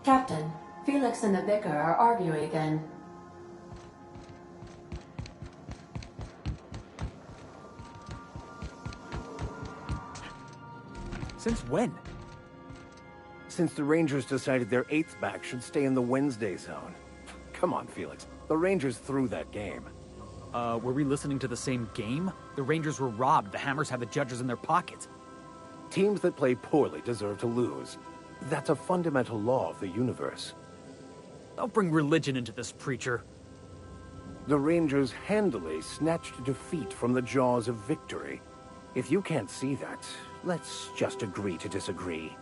Captain, Felix and the Vicar are arguing again. Since when? Since the Rangers decided their 8th back should stay in the Wednesday zone. Come on, Felix. The Rangers threw that game. Were we listening to the same game? The Rangers were robbed. The Hammers had the judges in their pockets. Teams that play poorly deserve to lose. That's a fundamental law of the universe. Don't bring religion into this, preacher. The Rangers handily snatched defeat from the jaws of victory. If you can't see that, let's just agree to disagree.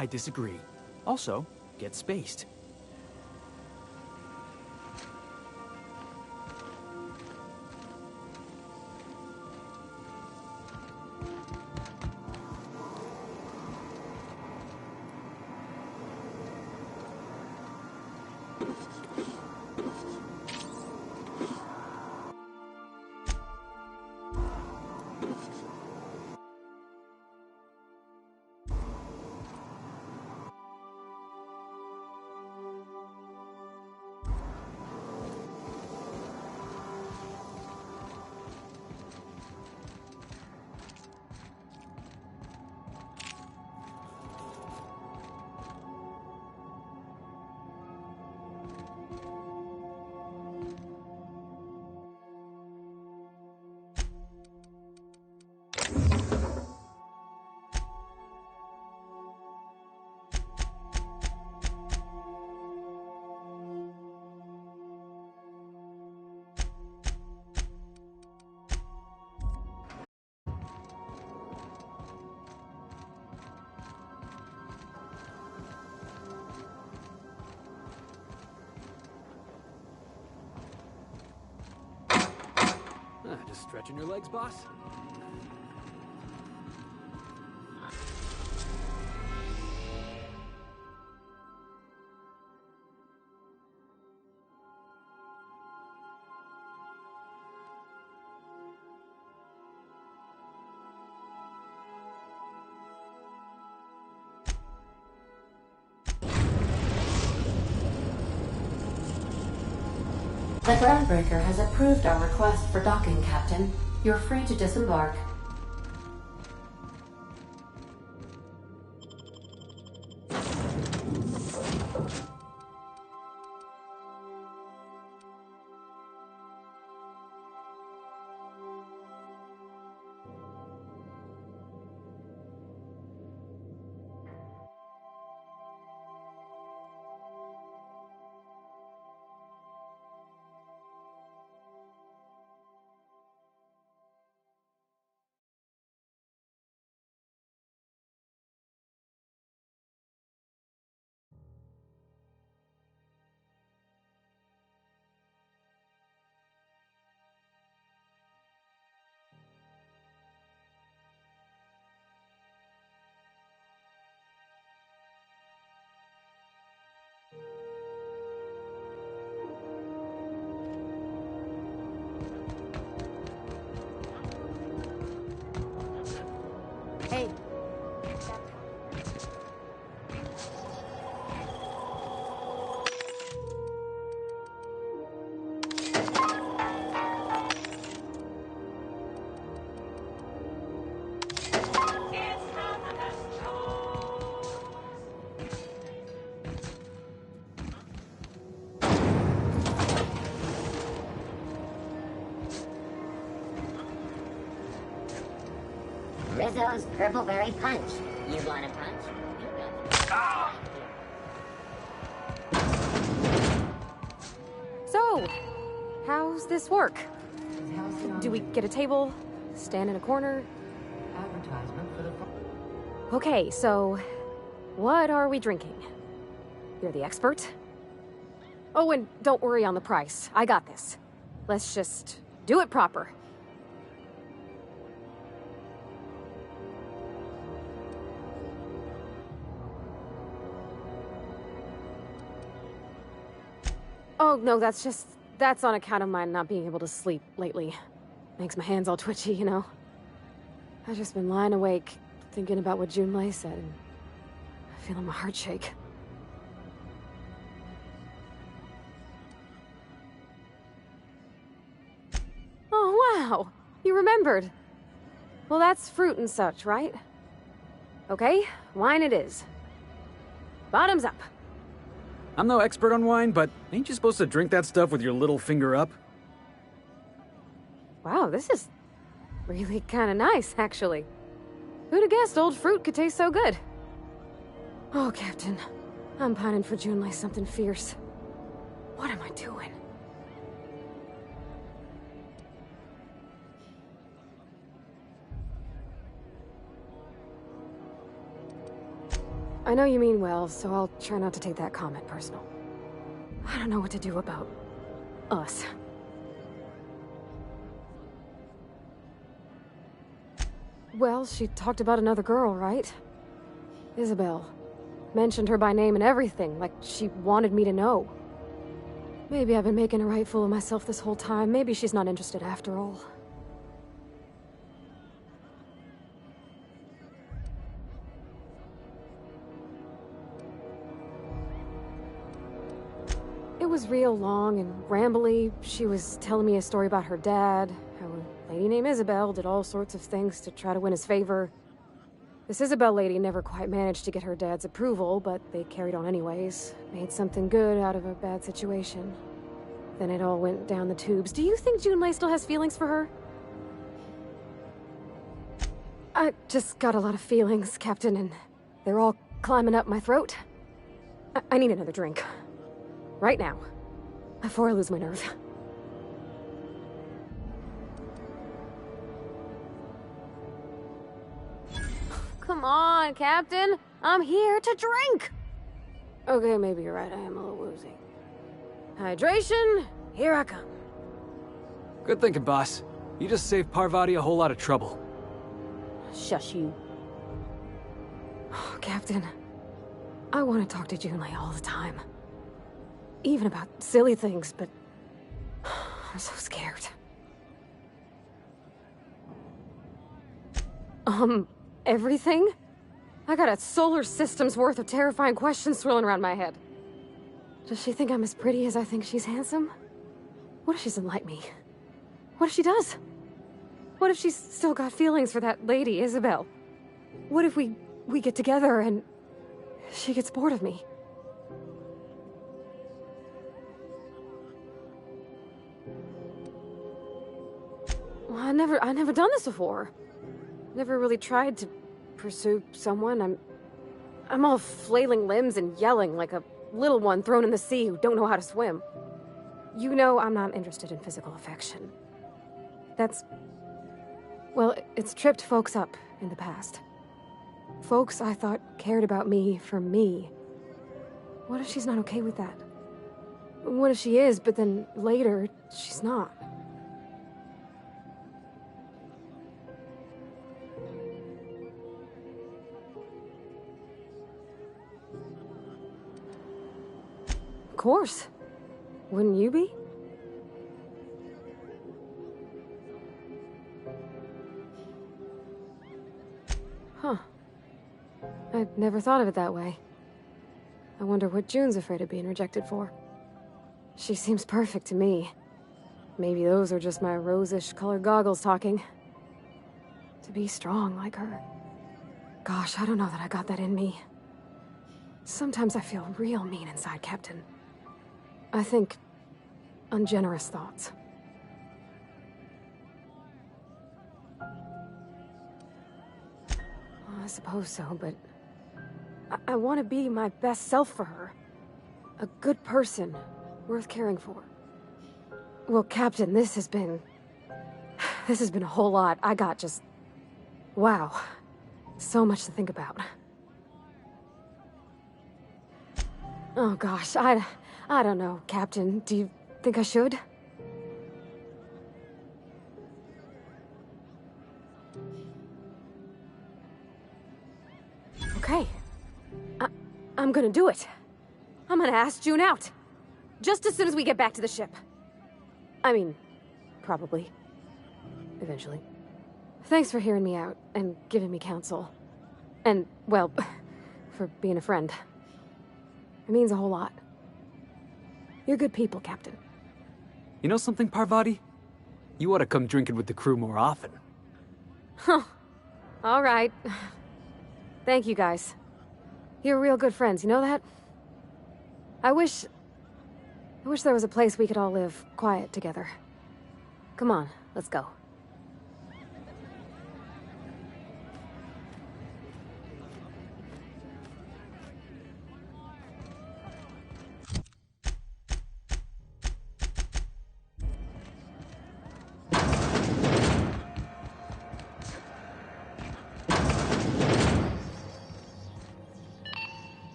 I disagree. Also, get spaced. Just stretching your legs, boss? The Groundbreaker has approved our request for docking, Captain. You're free to disembark. Hey. Rizzo's Purple Berry Punch. You want a punch? So, how's this work? Do we get a table? Stand in a corner? Advertisement for the... Okay, so what are we drinking? You're the expert? Oh, and don't worry on the price. I got this. Let's just do it proper. Oh, no, that's on account of my not being able to sleep lately. Makes my hands all twitchy, you know? I've just been lying awake, thinking about what Junlei said, and feeling my heart shake. now. You remembered. Well, that's fruit and such, right? Okay, wine it is. Bottoms up. I'm no expert on wine, but ain't you supposed to drink that stuff with your little finger up? Wow, this is really kind of nice, actually. Who'd have guessed old fruit could taste so good? Oh, Captain. I'm pining for June like something fierce. What am I doing? I know you mean well, so I'll try not to take that comment personal. I don't know what to do about us. Well, she talked about another girl, right? Isabel. Mentioned her by name and everything, like she wanted me to know. Maybe I've been making a right fool of myself this whole time. Maybe she's not interested after all. It was real long and rambly. She was telling me a story about her dad, how a lady named Isabel did all sorts of things to try to win his favor. This Isabel lady never quite managed to get her dad's approval, but they carried on anyways. Made something good out of a bad situation. Then it all went down the tubes. Do you think Junlei still has feelings for her? I just got a lot of feelings, Captain, and they're all climbing up my throat. I need another drink. Right now. Before I lose my nerve. Come on, Captain. I'm here to drink. Okay, maybe you're right. I am a little woozy. Hydration, here I come. Good thinking, boss. You just saved Parvati a whole lot of trouble. Shush you. Oh, Captain, I want to talk to Junlei all the time. Even about silly things, but I'm so scared. Everything? I got a solar system's worth of terrifying questions swirling around my head. Does she think I'm as pretty as I think she's handsome? What if she doesn't like me? What if she does? What if she's still got feelings for that lady, Isabel? What if we get together and she gets bored of me? Well, I never done this before. Never really tried to pursue someone. I'm all flailing limbs and yelling like a little one thrown in the sea who don't know how to swim. You know I'm not interested in physical affection. Well, it's tripped folks up in the past. Folks I thought cared about me for me. What if she's not okay with that? What if she is, but then later, she's not? Of course. Wouldn't you be? Huh. I'd never thought of it that way. I wonder what June's afraid of being rejected for. She seems perfect to me. Maybe those are just my rosish colored goggles talking. To be strong like her. Gosh, I don't know that I got that in me. Sometimes I feel real mean inside, Captain. I think ungenerous thoughts. Well, I suppose so, but I want to be my best self for her. A good person, worth caring for. Well, Captain, this has been a whole lot. I got just... wow. So much to think about. Oh gosh, I don't know, Captain. Do you think I should? Okay. I'm gonna do it. I'm gonna ask June out. Just as soon as we get back to the ship. I mean, probably. Eventually. Thanks for hearing me out and giving me counsel. And, well, for being a friend. It means a whole lot. You're good people, Captain. You know something, Parvati? You ought to come drinking with the crew more often. Huh. All right. Thank you, guys. You're real good friends, you know that? I wish there was a place we could all live quiet together. Come on, let's go.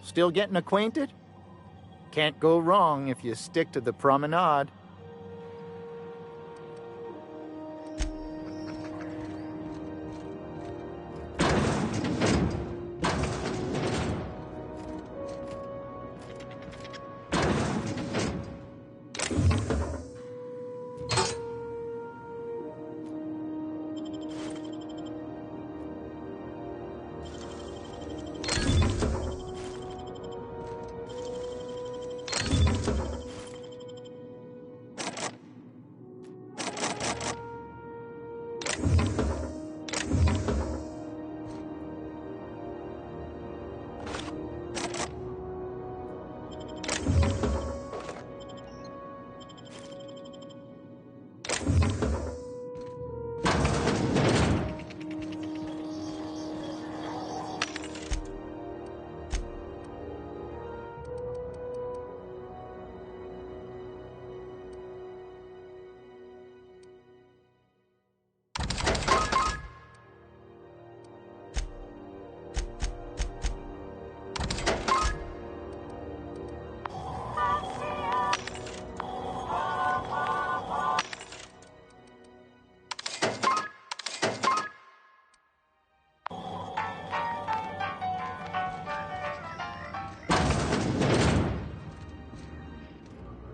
Still getting acquainted? Can't go wrong if you stick to the promenade.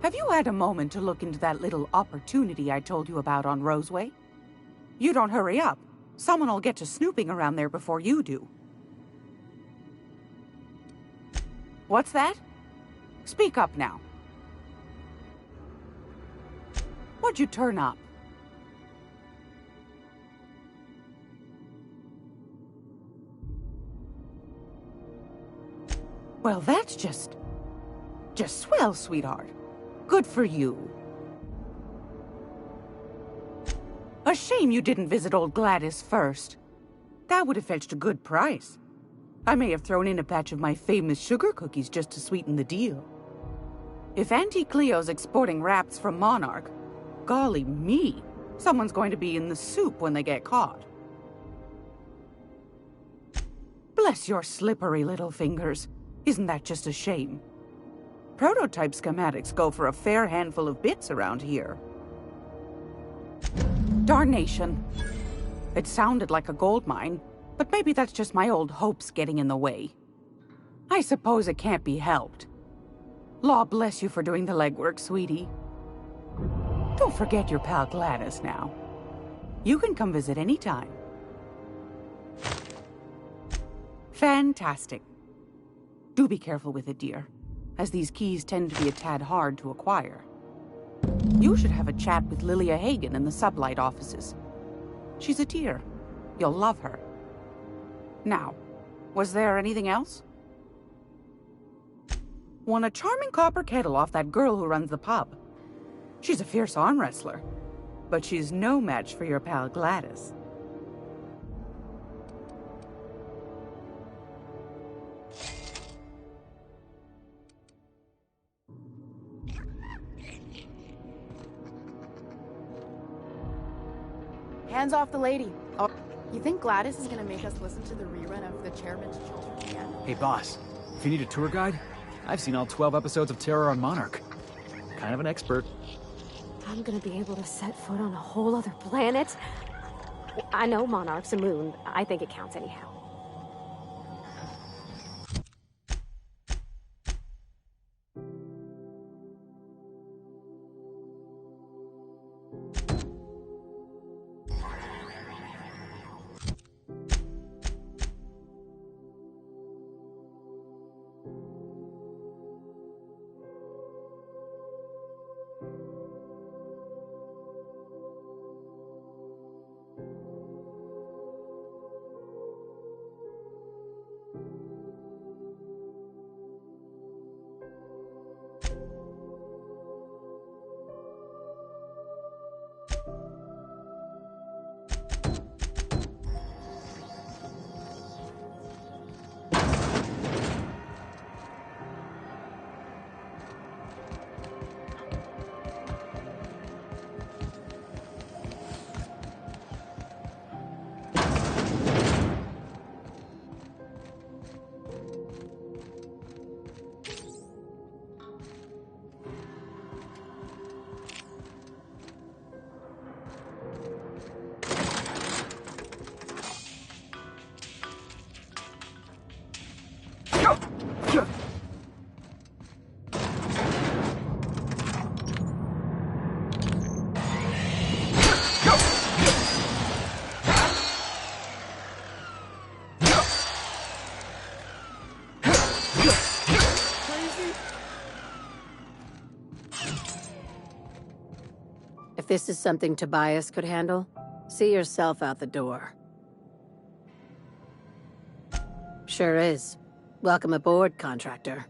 Have you had a moment to look into that little opportunity I told you about on Roseway? You don't hurry up. Someone will get to snooping around there before you do. What's that? Speak up now. What'd you turn up? Well, that's just swell, sweetheart. Good for you. A shame you didn't visit old Gladys first. That would have fetched a good price. I may have thrown in a batch of my famous sugar cookies just to sweeten the deal. If Auntie Cleo's exporting wraps from Monarch, golly me, someone's going to be in the soup when they get caught. Bless your slippery little fingers. Isn't that just a shame? Prototype schematics go for a fair handful of bits around here. Darnation. It sounded like a gold mine, but maybe that's just my old hopes getting in the way. I suppose it can't be helped. Law bless you for doing the legwork, sweetie. Don't forget your pal Gladys now. You can come visit anytime. Fantastic. Do be careful with it, dear, as these keys tend to be a tad hard to acquire. You should have a chat with Lilia Hagen in the Sublight offices. She's a dear. You'll love her. Now, was there anything else? Won a charming copper kettle off that girl who runs the pub. She's a fierce arm wrestler, but she's no match for your pal Gladys. Hands off the lady. Oh, you think Gladys is gonna make us listen to the rerun of The Chairman's Children again? Hey, boss. If you need a tour guide, I've seen all 12 episodes of Terror on Monarch. Kind of an expert. I'm gonna be able to set foot on a whole other planet? I know Monarch's a moon. I think it counts anyhow. this is something Tobias could handle, see yourself out the door. Sure is. Welcome aboard, contractor.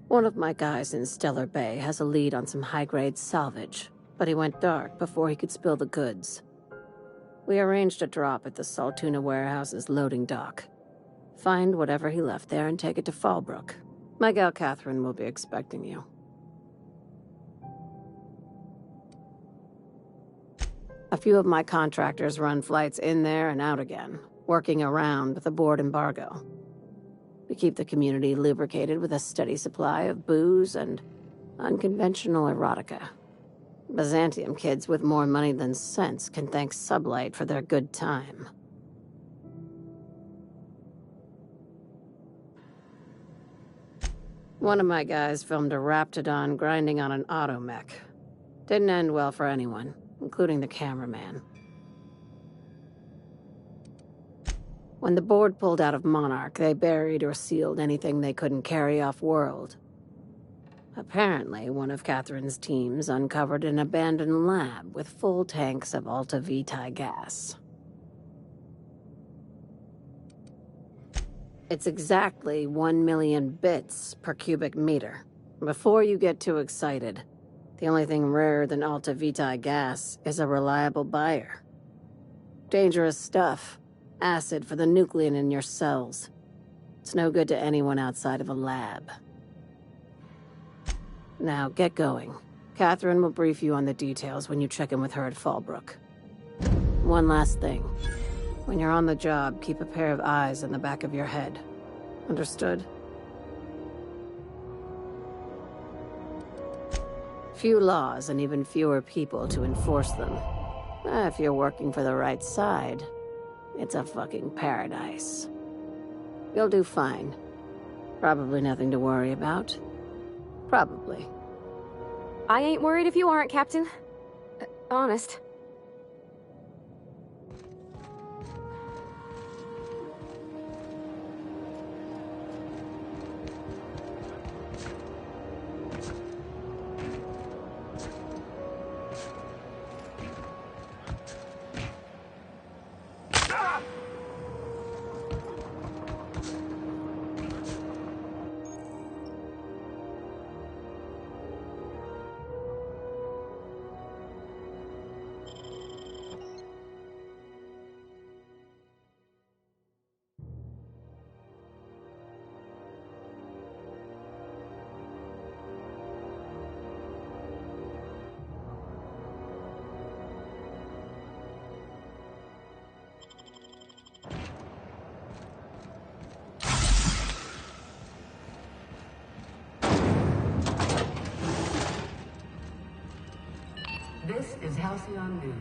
One of my guys in Stellar Bay has a lead on some high-grade salvage, but he went dark before he could spill the goods. We arranged a drop at the Saltuna warehouse's loading dock. Find whatever he left there and take it to Fallbrook. My gal Catherine will be expecting you. A few of my contractors run flights in there and out again, working around the board embargo. We keep the community lubricated with a steady supply of booze and unconventional erotica. Byzantium kids with more money than sense can thank Sublight for their good time. One of my guys filmed a Raptidon grinding on an automech. Didn't end well for anyone, including the cameraman. When the board pulled out of Monarch, they buried or sealed anything they couldn't carry off-world. Apparently, one of Catherine's teams uncovered an abandoned lab with full tanks of Alta Vitae gas. It's exactly 1 million bits per cubic meter. Before you get too excited, the only thing rarer than Alta Vitae gas is a reliable buyer. Dangerous stuff. Acid for the nuclein in your cells. It's no good to anyone outside of a lab. Now, get going. Catherine will brief you on the details when you check in with her at Fallbrook. One last thing. When you're on the job, keep a pair of eyes in the back of your head. Understood? Few laws and even fewer people to enforce them. If you're working for the right side, it's a fucking paradise. You'll do fine. Probably nothing to worry about. Probably. I ain't worried if you aren't, Captain. Honest. This is Halcyon News.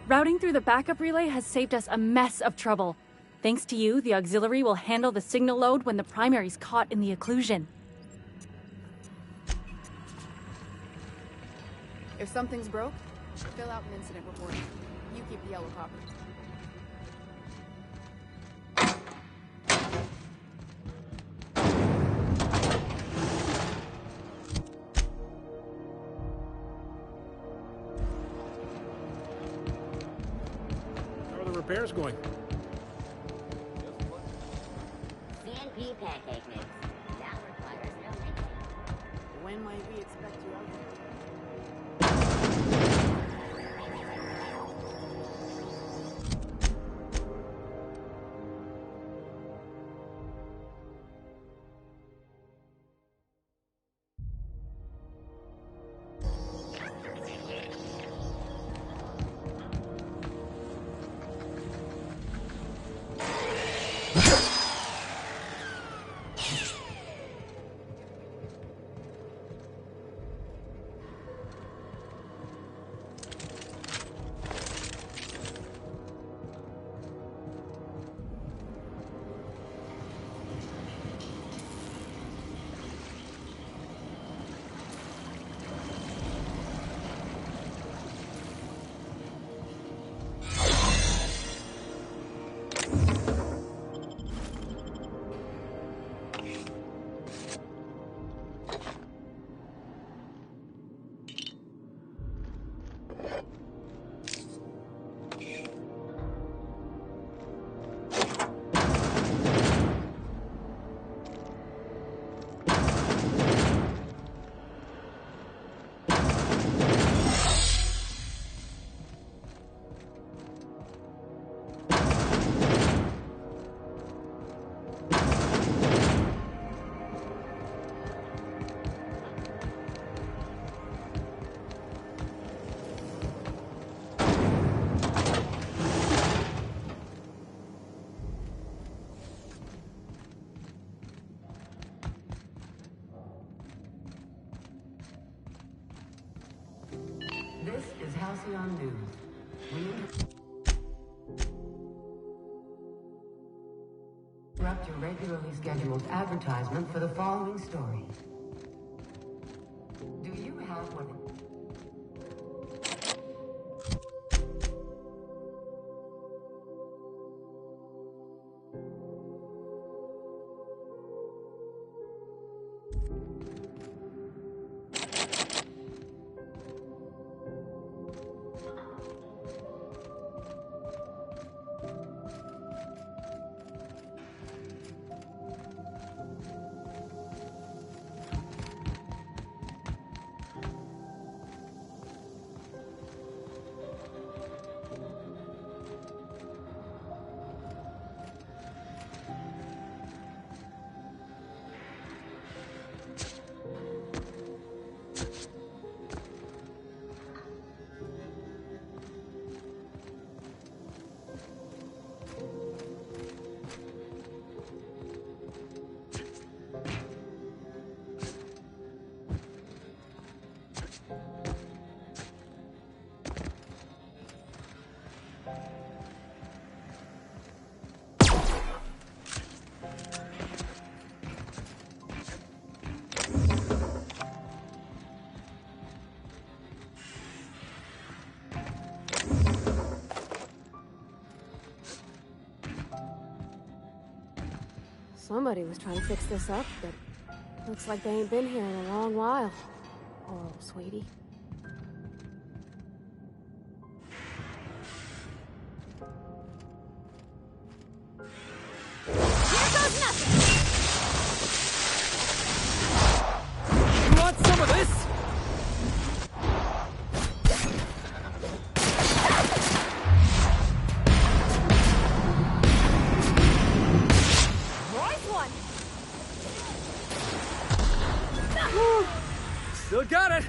Routing through the backup relay has saved us a mess of trouble. Thanks to you, the auxiliary will handle the signal load when the primary's caught in the occlusion. If something's broke, fill out an incident report. You keep the yellow copy. Repairs going? CNP pancake mix. That requires no mix. When might we expect you out here? Halcyon News. We interrupt your regularly scheduled advertisement for the following story. Do you have what... Somebody was trying to fix this up, but looks like they ain't been here in a long while. Poor old sweetie. Here goes nothing! You want some of this? Still got it!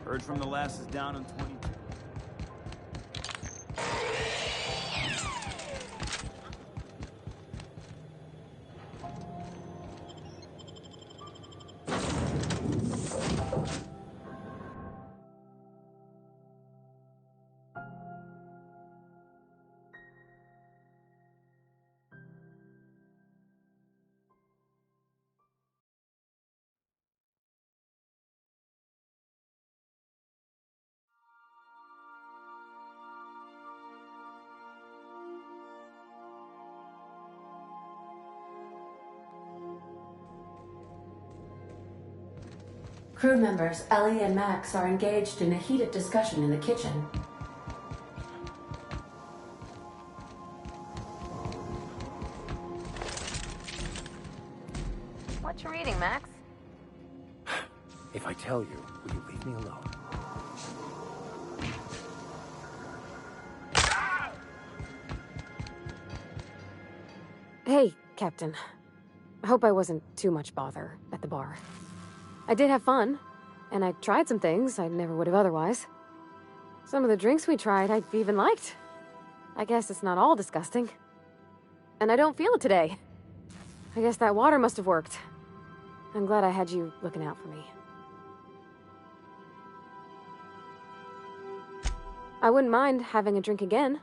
Heard from the last is down on 22. Crew members Ellie and Max are engaged in a heated discussion in the kitchen. What you reading, Max? If I tell you, will you leave me alone? Hey, Captain. I hope I wasn't too much bother at the bar. I did have fun, and I tried some things I never would have otherwise. Some of the drinks we tried I even liked. I guess it's not all disgusting. And I don't feel it today. I guess that water must have worked. I'm glad I had you looking out for me. I wouldn't mind having a drink again.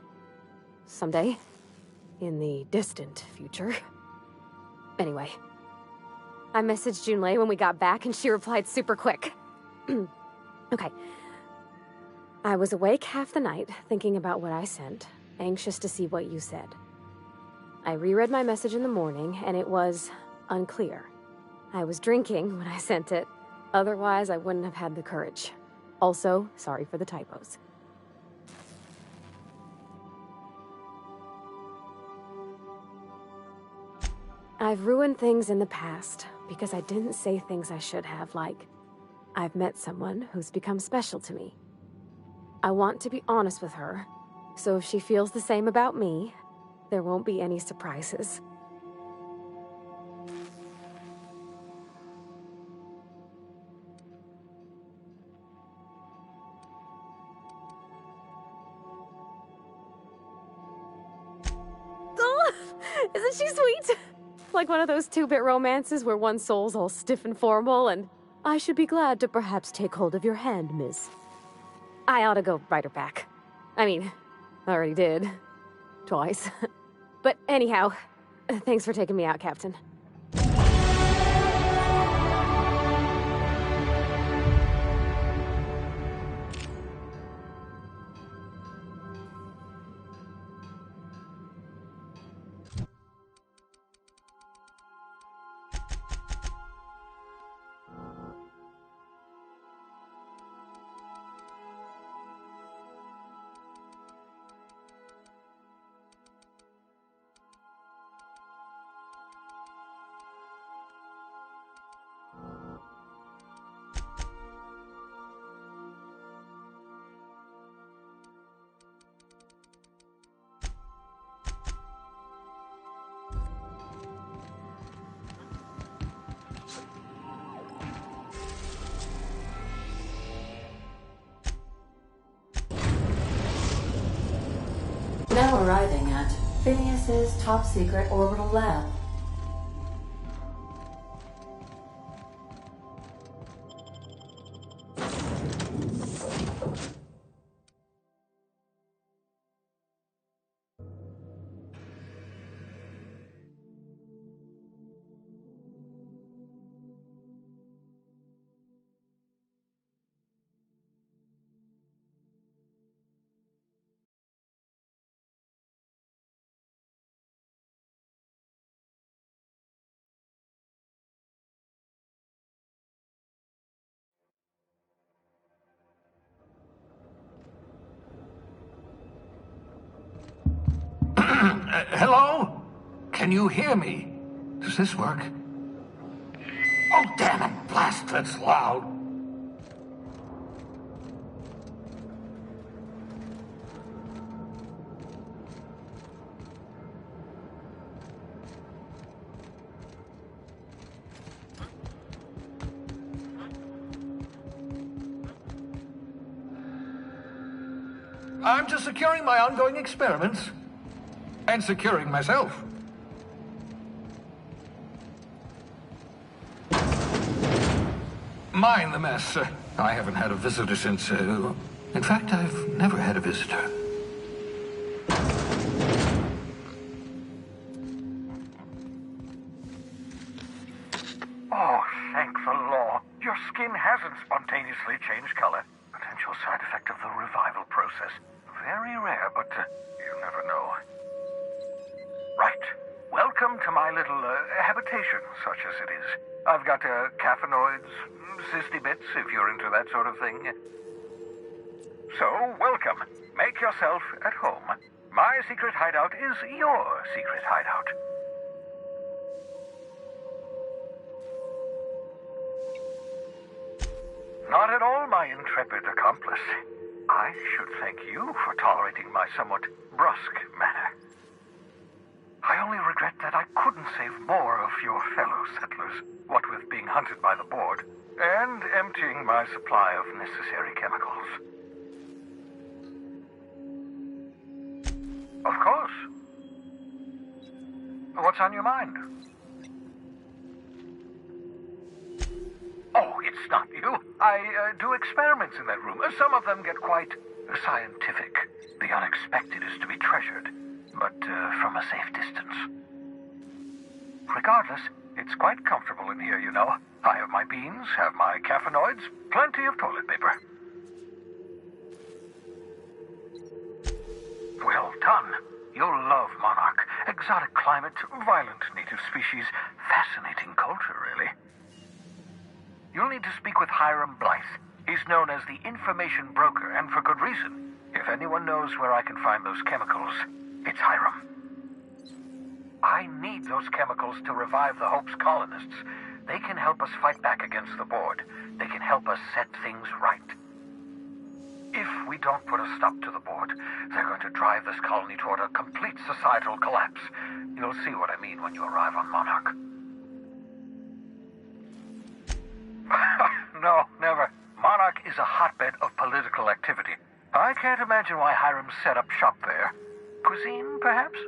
Someday. In the distant future. Anyway. I messaged Junlei when we got back, and she replied super quick. Okay. I was awake half the night, thinking about what I sent, anxious to see what you said. I reread my message in the morning, and it was unclear. I was drinking when I sent it. Otherwise, I wouldn't have had the courage. Also, sorry for the typos. I've ruined things in the past because I didn't say things I should have, like, I've met someone who's become special to me. I want to be honest with her, so if she feels the same about me, there won't be any surprises. Oh, isn't she sweet? Like one of those two-bit romances where one soul's all stiff and formal and, I should be glad to perhaps take hold of your hand, miss. I ought to go write her back. I mean, I already did. Twice. But anyhow, thanks for taking me out, Captain. Now arriving at Phineas's top-secret orbital lab. Hello? Can you hear me? Does this work? Oh, damn it! Blast, that's loud! I'm just securing my ongoing experiments. And securing myself. Mind the mess. I haven't had a visitor since, in fact, I've never had a visitor. Oh, thank the law. Your skin hasn't spontaneously changed color. Potential side effect of the revival process. Very rare, but you never know. Right. Welcome to my little habitation, such as it is. I've got caffeinoids, cysty bits, if you're into that sort of thing. So, welcome. Make yourself at home. My secret hideout is your secret hideout. Not at all, my intrepid accomplice. I should thank you for tolerating my somewhat brusque manner. I only regret that I couldn't save more of your fellow settlers, what with being hunted by the board, and emptying my supply of necessary chemicals. Of course. What's on your mind? Oh, it's not you. I do experiments in that room. Some of them get quite scientific. The unexpected is to be treasured, but from a safe distance. Regardless, it's quite comfortable in here, you know. I have my beans, have my caffeinoids, plenty of toilet paper. Well done. You'll love Monarch. Exotic climate, violent native species, fascinating culture, really. You'll need to speak with Hiram Blythe. He's known as the information broker, and for good reason. If anyone knows where I can find those chemicals, it's Hiram. I need those chemicals to revive the Hope's colonists. They can help us fight back against the board. They can help us set things right. If we don't put a stop to the board, they're going to drive this colony toward a complete societal collapse. You'll see what I mean when you arrive on Monarch. No, never. Monarch is a hotbed of political activity. I can't imagine why Hiram set up shop there. Cuisine, perhaps?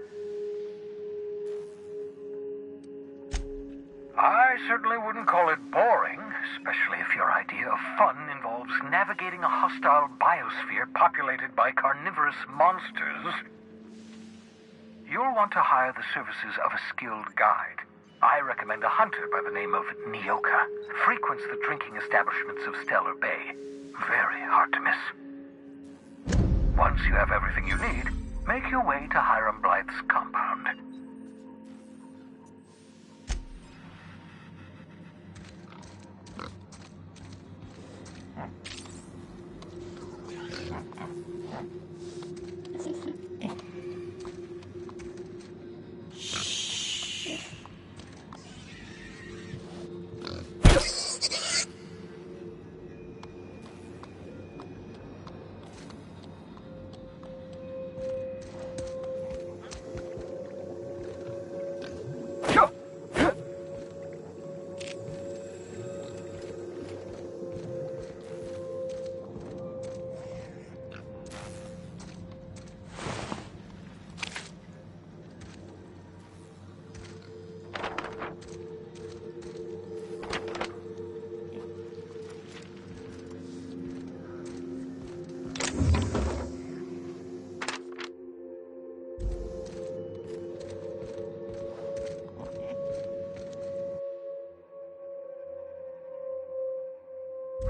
I certainly wouldn't call it boring, especially if your idea of fun involves navigating a hostile biosphere populated by carnivorous monsters. You'll want to hire the services of a skilled guide. I recommend a hunter by the name of Nyoka. Frequents the drinking establishments of Stellar Bay. Very hard to miss. Once you have everything you need, make your way to Hiram Blythe's compound.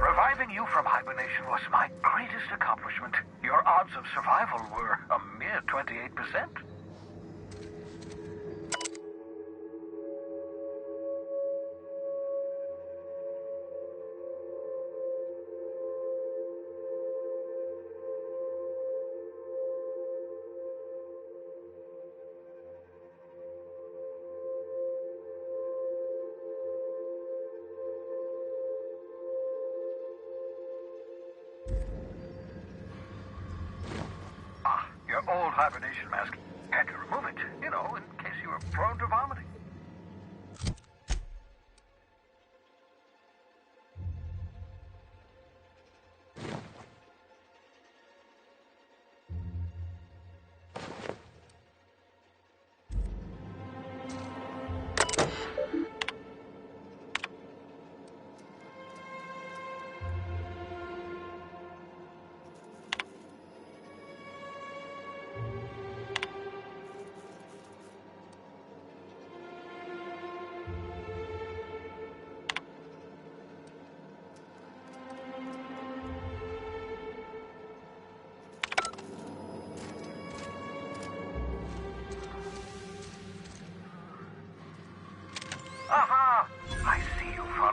Reviving you from hibernation was my greatest accomplishment. Your odds of survival were a mere 28%. Old hibernation mask. Had to remove it, you know, in case you were prone to vomiting.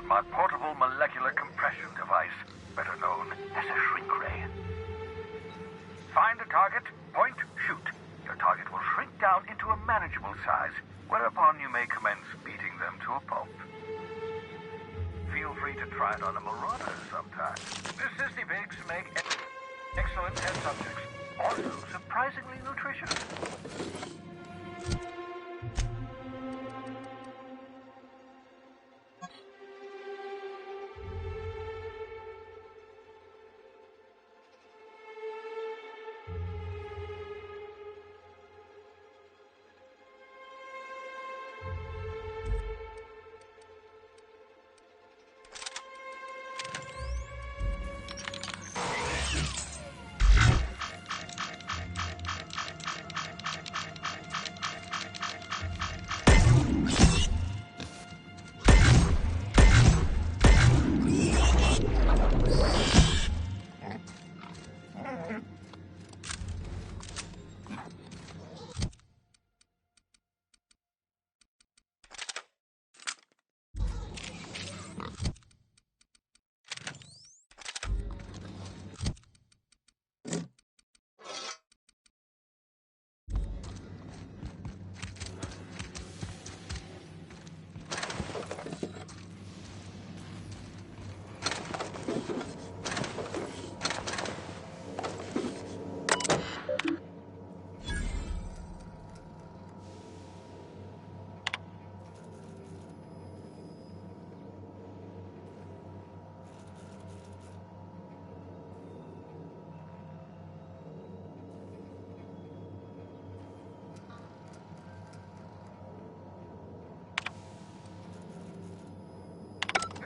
my portable molecular compression device, better known as a shrink ray. Find a target, point, shoot. Your target will shrink down into a manageable size, whereupon you may commence beating them to a pulp. Feel free to try it on a marauder sometime. The Sissy Pigs make excellent test subjects, also surprisingly nutritious.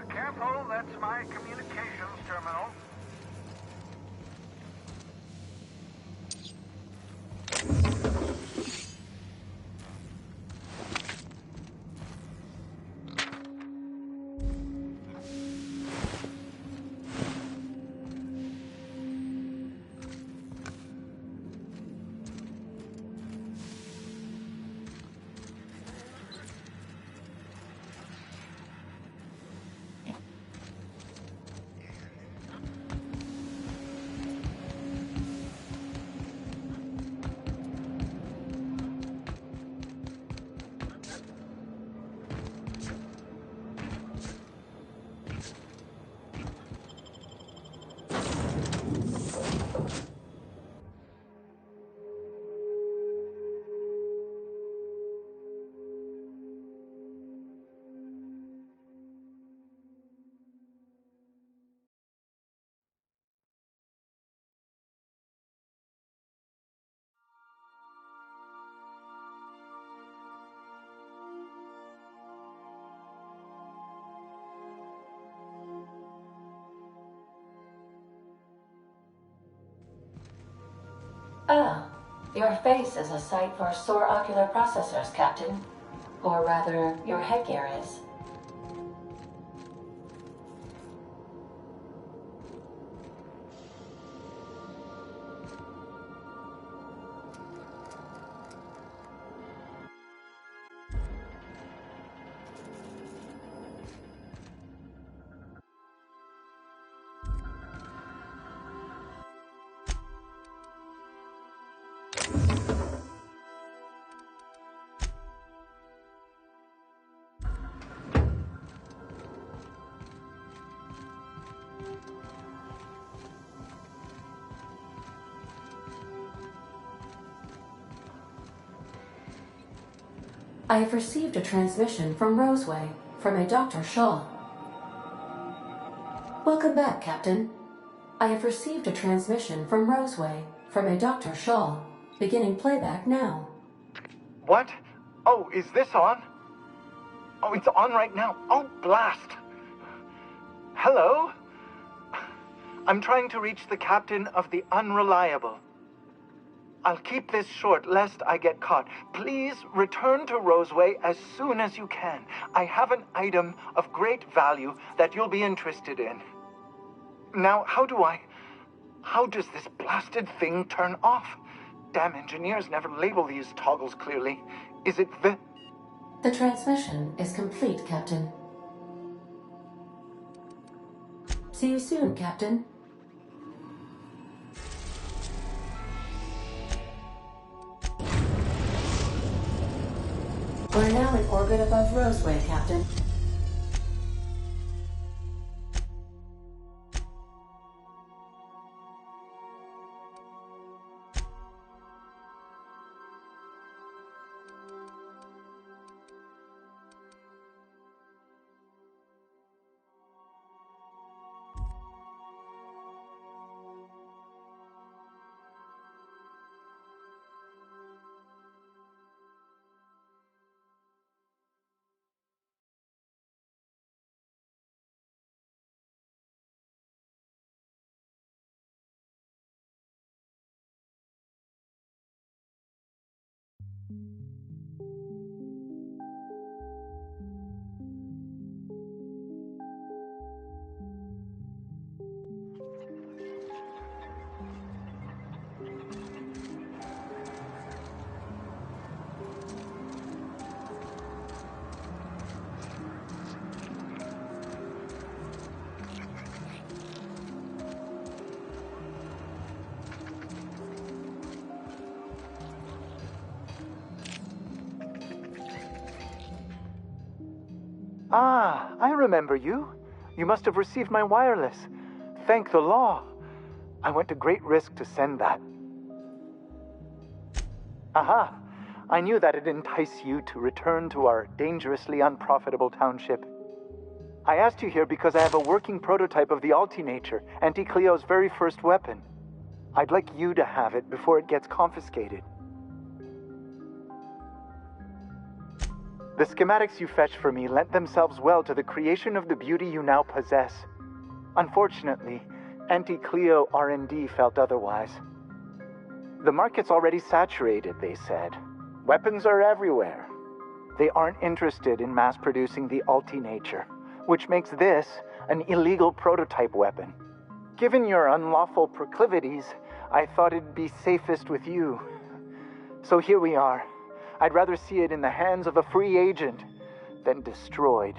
Careful, that's my communications terminal. Ah, your face is a sight for sore ocular processors, Captain. Or rather, your headgear is. I have received a transmission from Roseway, from a Dr. Shaw. Welcome back, Captain. I have received a transmission from Roseway, from a Dr. Shaw. Beginning playback now. What? Oh, is this on? Oh, it's on right now. Oh, blast. Hello? I'm trying to reach the captain of the Unreliable. I'll keep this short, lest I get caught. Please return to Roseway as soon as you can. I have an item of great value that you'll be interested in. Now, how does this blasted thing turn off? Damn engineers never label these toggles clearly. Is it the... The transmission is complete, Captain. See you soon, Captain. We're now in orbit above Roseway, Captain. Ah, I remember you. You must have received my wireless. Thank the law. I went to great risk to send that. Aha! I knew that'd entice you to return to our dangerously unprofitable township. I asked you here because I have a working prototype of the Altinature, Auntie Cleo's very first weapon. I'd like you to have it before it gets confiscated. The schematics you fetched for me lent themselves well to the creation of the beauty you now possess. Unfortunately, Auntie Cleo R&D felt otherwise. The market's already saturated, they said. Weapons are everywhere. They aren't interested in mass-producing the Altinature, which makes this an illegal prototype weapon. Given your unlawful proclivities, I thought it'd be safest with you. So here we are. I'd rather see it in the hands of a free agent than destroyed.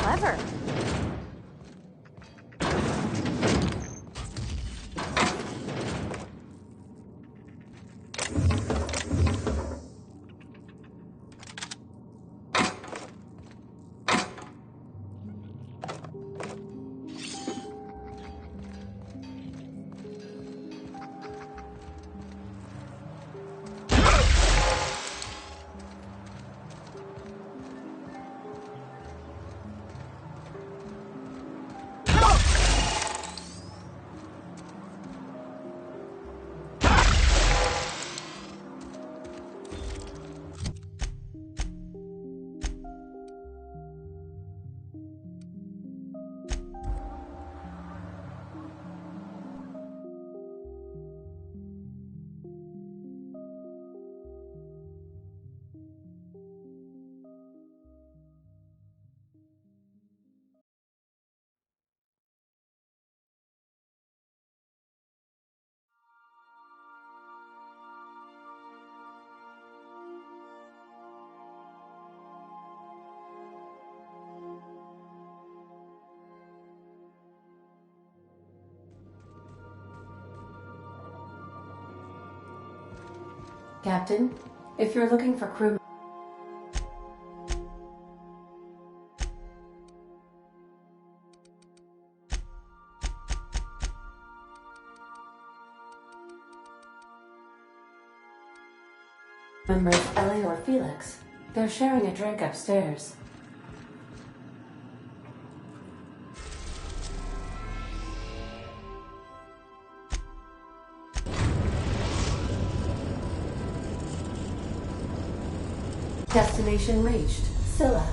Clever. Captain, if you're looking for crew members Ellie or Felix, they're sharing a drink upstairs. Destination reached. Scylla.